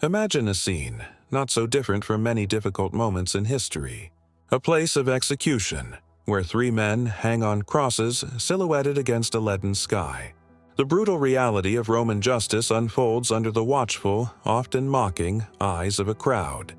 Imagine a scene, not so different from many difficult moments in history. A place of execution, where three men hang on crosses silhouetted against a leaden sky. The brutal reality of Roman justice unfolds under the watchful, often mocking, eyes of a crowd.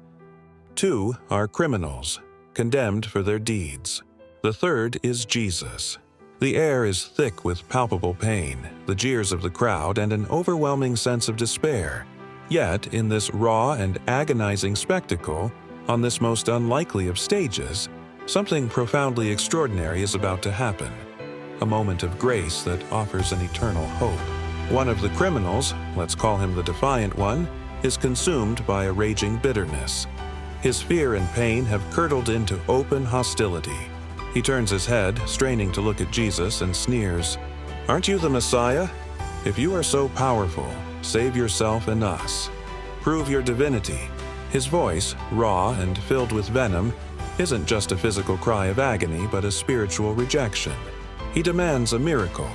Two are criminals, condemned for their deeds. The third is Jesus. The air is thick with palpable pain, the jeers of the crowd, and an overwhelming sense of despair. Yet, in this raw and agonizing spectacle, on this most unlikely of stages, something profoundly extraordinary is about to happen. A moment of grace that offers an eternal hope. One of the criminals, let's call him the defiant one, is consumed by a raging bitterness. His fear and pain have curdled into open hostility. He turns his head, straining to look at Jesus, and sneers, "Aren't you the Messiah? If you are so powerful, save yourself and us. Prove your divinity." His voice, raw and filled with venom, isn't just a physical cry of agony, but a spiritual rejection. He demands a miracle,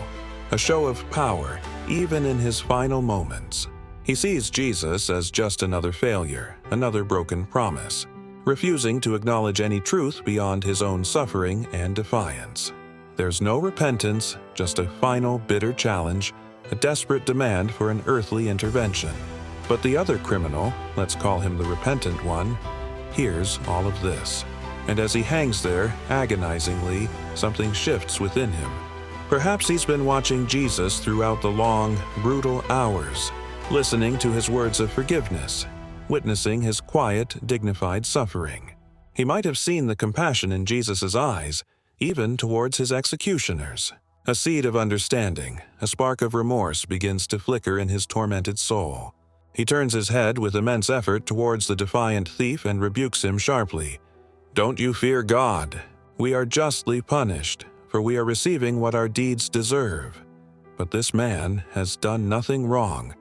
a show of power, even in his final moments. He sees Jesus as just another failure, another broken promise, refusing to acknowledge any truth beyond his own suffering and defiance. There's no repentance, just a final bitter challenge, a desperate demand for an earthly intervention. But the other criminal, let's call him the repentant one, hears all of this. And as he hangs there, agonizingly, something shifts within him. Perhaps he's been watching Jesus throughout the long, brutal hours, listening to his words of forgiveness, witnessing his quiet, dignified suffering. He might have seen the compassion in Jesus' eyes, even towards his executioners. A seed of understanding, a spark of remorse begins to flicker in his tormented soul. He turns his head with immense effort towards the defiant thief and rebukes him sharply. "Don't you fear God? We are justly punished, for we are receiving what our deeds deserve. But this man has done nothing wrong,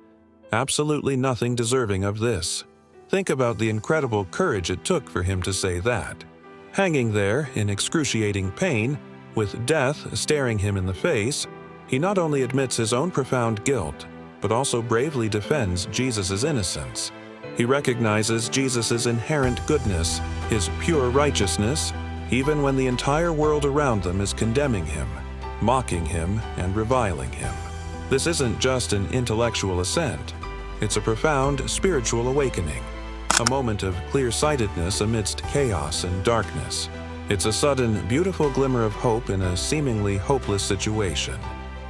absolutely nothing deserving of this." Think about the incredible courage it took for him to say that. Hanging there in excruciating pain, with death staring him in the face, he not only admits his own profound guilt, but also bravely defends Jesus' innocence. He recognizes Jesus' inherent goodness, his pure righteousness, even when the entire world around them is condemning him, mocking him, and reviling him. This isn't just an intellectual assent. It's a profound spiritual awakening, a moment of clear-sightedness amidst chaos and darkness. It's a sudden, beautiful glimmer of hope in a seemingly hopeless situation.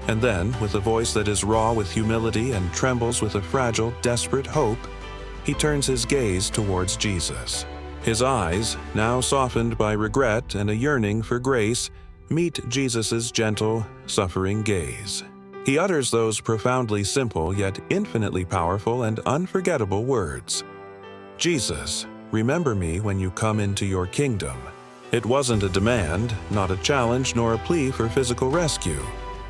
And then, with a voice that is raw with humility and trembles with a fragile, desperate hope, he turns his gaze towards Jesus. His eyes, now softened by regret and a yearning for grace, meet Jesus' gentle, suffering gaze. He utters those profoundly simple yet infinitely powerful and unforgettable words. "Jesus, remember me when you come into your kingdom." It wasn't a demand, not a challenge nor a plea for physical rescue.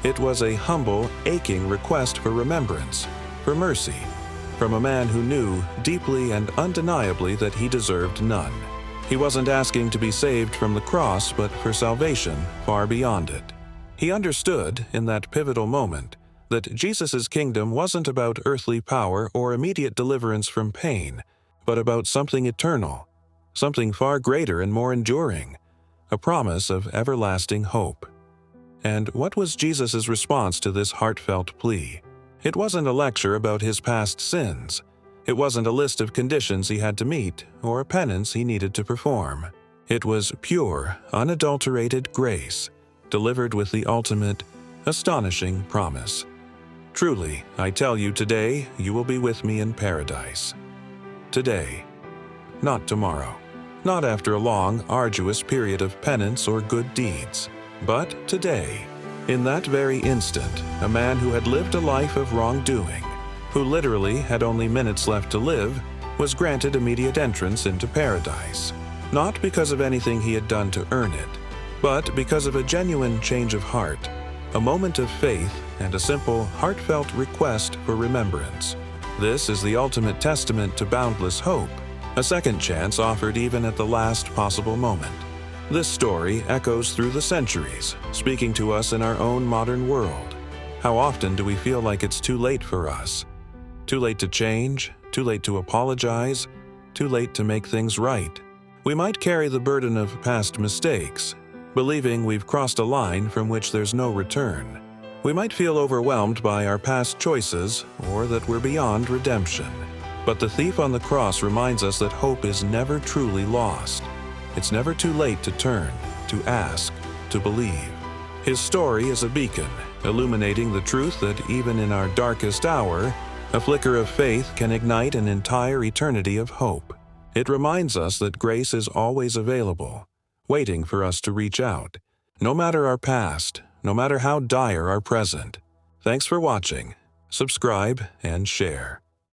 It was a humble, aching request for remembrance, for mercy, from a man who knew deeply and undeniably that he deserved none. He wasn't asking to be saved from the cross, but for salvation far beyond it. He understood, in that pivotal moment, that Jesus' kingdom wasn't about earthly power or immediate deliverance from pain, but about something eternal, something far greater and more enduring, a promise of everlasting hope. And what was Jesus' response to this heartfelt plea? It wasn't a lecture about his past sins. It wasn't a list of conditions he had to meet or a penance he needed to perform. It was pure, unadulterated grace, delivered with the ultimate, astonishing promise. "Truly, I tell you today, you will be with me in paradise." Today, not tomorrow, not after a long, arduous period of penance or good deeds, but today. In that very instant, a man who had lived a life of wrongdoing, who literally had only minutes left to live, was granted immediate entrance into paradise, not because of anything he had done to earn it, but because of a genuine change of heart, a moment of faith, and a simple, heartfelt request for remembrance. This is the ultimate testament to boundless hope, a second chance offered even at the last possible moment. This story echoes through the centuries, speaking to us in our own modern world. How often do we feel like it's too late for us? Too late to change, too late to apologize, too late to make things right. We might carry the burden of past mistakes, believing we've crossed a line from which there's no return. We might feel overwhelmed by our past choices or that we're beyond redemption. But the thief on the cross reminds us that hope is never truly lost. It's never too late to turn, to ask, to believe. His story is a beacon, illuminating the truth that even in our darkest hour, a flicker of faith can ignite an entire eternity of hope. It reminds us that grace is always available, waiting for us to reach out, no matter our past, no matter how dire our present. Thanks for watching. Subscribe and share.